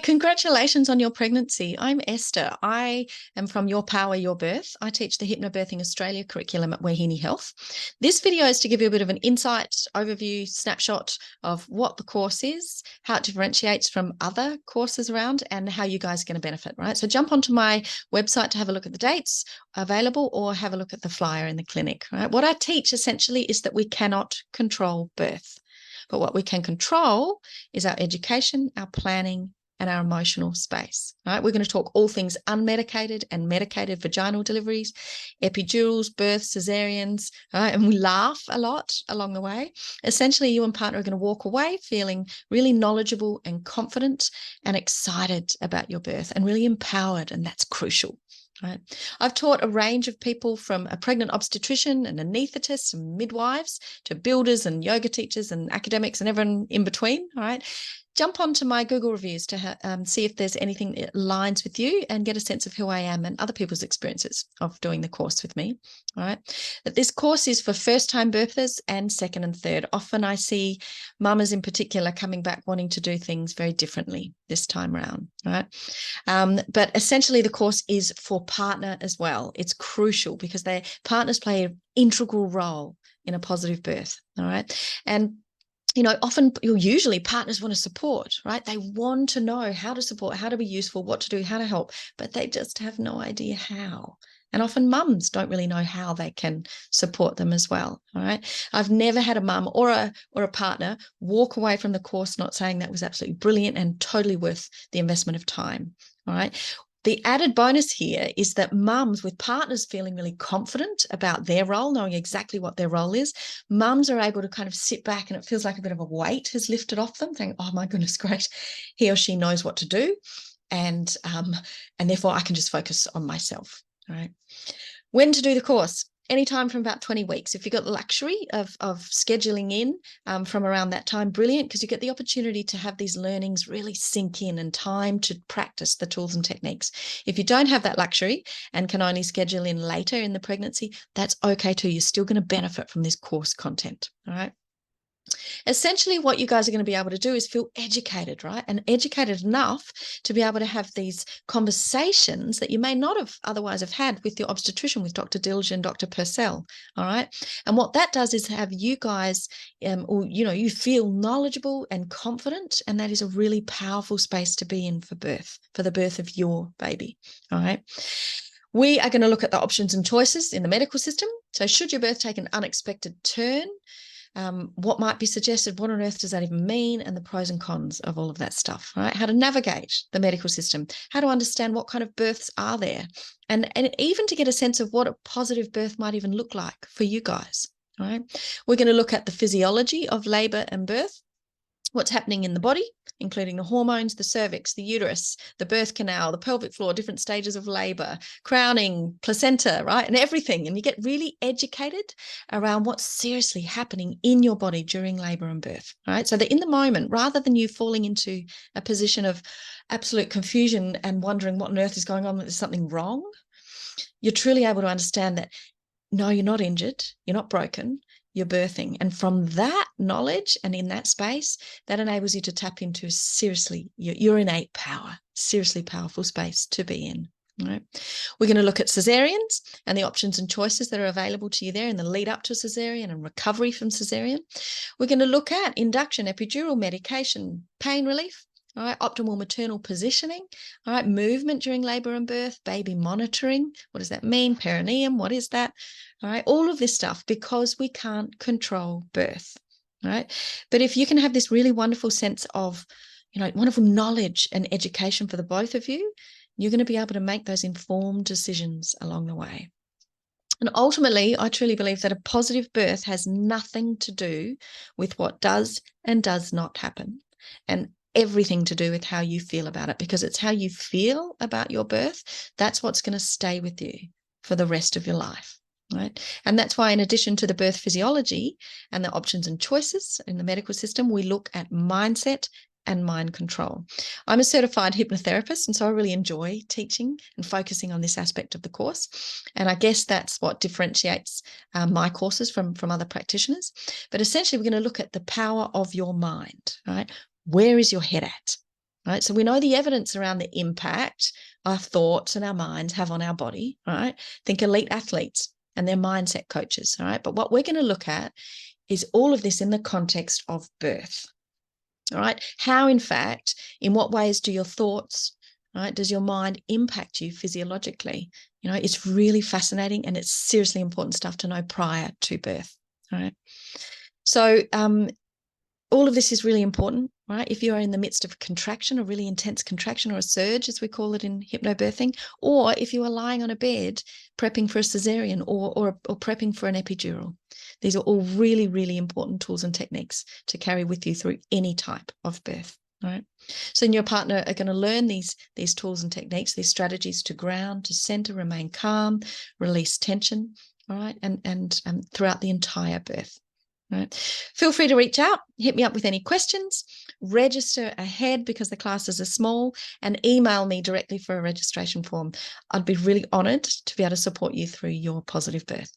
Congratulations on your pregnancy. I'm Esther. I am from Your Power, Your Birth. I teach the Hypnobirthing Australia curriculum at Wahini Health. This video is to give you a bit of an insight, overview, snapshot of what the course is, how it differentiates from other courses around, and how you guys are going to benefit, right? So jump onto my website to have a look at the dates available or have a look at the flyer in the clinic, right? What I teach essentially is that we cannot control birth, but what we can control is our education, our planning, and our emotional space, right? We're going to talk all things unmedicated and medicated vaginal deliveries, epidurals, births, cesareans, right? And we laugh a lot along the way. Essentially, you and partner are going to walk away feeling really knowledgeable and confident and excited about your birth and really empowered, and that's crucial. Right. I've taught a range of people from a pregnant obstetrician and anaesthetists and midwives to builders and yoga teachers and academics and everyone in between. All right. Jump onto my Google reviews to see if there's anything that aligns with you and get a sense of who I am and other people's experiences of doing the course with me. All right. But this course is for first-time birthers and second and third. Often I see mamas in particular coming back wanting to do things very differently this time around. Right. But essentially the course is for partner as well. It's crucial because their partners play an integral role in a positive birth. All right. And often usually partners want to support, right? They want to know how to support, how to be useful, what to do, how to help, but they just have no idea how. And often mums don't really know how they can support them as well. All right. I've never had a mum or a partner walk away from the course not saying that was absolutely brilliant and totally worth the investment of time. All right. The added bonus here is that mums with partners feeling really confident about their role, knowing exactly what their role is, mums are able to kind of sit back and it feels like a bit of a weight has lifted off them, thinking, oh my goodness, great, he or she knows what to do. And therefore I can just focus on myself. All right. When to do the course? Anytime from about 20 weeks. If you've got the luxury of scheduling in from around that time, brilliant, because you get the opportunity to have these learnings really sink in and time to practice the tools and techniques. If you don't have that luxury and can only schedule in later in the pregnancy, that's okay too. You're still going to benefit from this course content, all right? Essentially, what you guys are going to be able to do is feel educated, right? And educated enough to be able to have these conversations that you may not have otherwise have had with your obstetrician, with Dr. Dilge and Dr. Purcell, all right? And what that does is have you guys, you feel knowledgeable and confident, and that is a really powerful space to be in for birth, for the birth of your baby, all right? We are going to look at the options and choices in the medical system. So should your birth take an unexpected turn, what might be suggested, what on earth does that even mean, and the pros and cons of all of that stuff, right? How to navigate the medical system, how to understand what kind of births are there, and even to get a sense of what a positive birth might even look like for you guys, all right? We're going to look at the physiology of labor and birth, what's happening in the body, including the hormones, the cervix, the uterus, the birth canal, the pelvic floor, different stages of labor, crowning, placenta, right? And everything. And you get really educated around what's seriously happening in your body during labor and birth, right? So that in the moment, rather than you falling into a position of absolute confusion and wondering what on earth is going on, that there's something wrong, you're truly able to understand that, no, you're not injured, you're not broken, you're birthing. And from that knowledge and in that space, that enables you to tap into seriously your innate power, seriously powerful space to be in. Right. We're going to look at cesareans and the options and choices that are available to you there in the lead up to cesarean and recovery from cesarean. We're going to look at induction, epidural, medication, pain relief. All right, optimal maternal positioning, all right, movement during labor and birth, baby monitoring. What does that mean? Perineum, what is that? All right, all of this stuff, because we can't control birth, right? But if you can have this really wonderful sense of, wonderful knowledge and education for the both of you, you're going to be able to make those informed decisions along the way. And ultimately, I truly believe that a positive birth has nothing to do with what does and does not happen, and everything to do with how you feel about it, because it's how you feel about your birth. That's what's going to stay with you for the rest of your life, right? And that's why, in addition to the birth physiology and the options and choices in the medical system, we look at mindset and mind control. I'm a certified hypnotherapist, and so I really enjoy teaching and focusing on this aspect of the course. And I guess that's what differentiates my courses from other practitioners. But essentially, we're going to look at the power of your mind, right? Where is your head at? right? So we know the evidence around the impact our thoughts and our minds have on our body, right? Think elite athletes and their mindset coaches, all right? But what we're going to look at is all of this in the context of birth, all right? How, in fact, in what ways do your thoughts, right, does your mind impact you physiologically? You know, it's really fascinating, and it's seriously important stuff to know prior to birth, all right? So all of this is really important, right? If you are in the midst of a contraction, a really intense contraction, or a surge, as we call it in hypnobirthing, or if you are lying on a bed prepping for a cesarean or prepping for an epidural. These are all really, really important tools and techniques to carry with you through any type of birth, right? So you and your partner are going to learn these tools and techniques, these strategies to ground, to center, remain calm, release tension, all right, and throughout the entire birth. Right. Feel free to reach out, hit me up with any questions, register ahead because the classes are small, and email me directly for a registration form. I'd be really honored to be able to support you through your positive birth.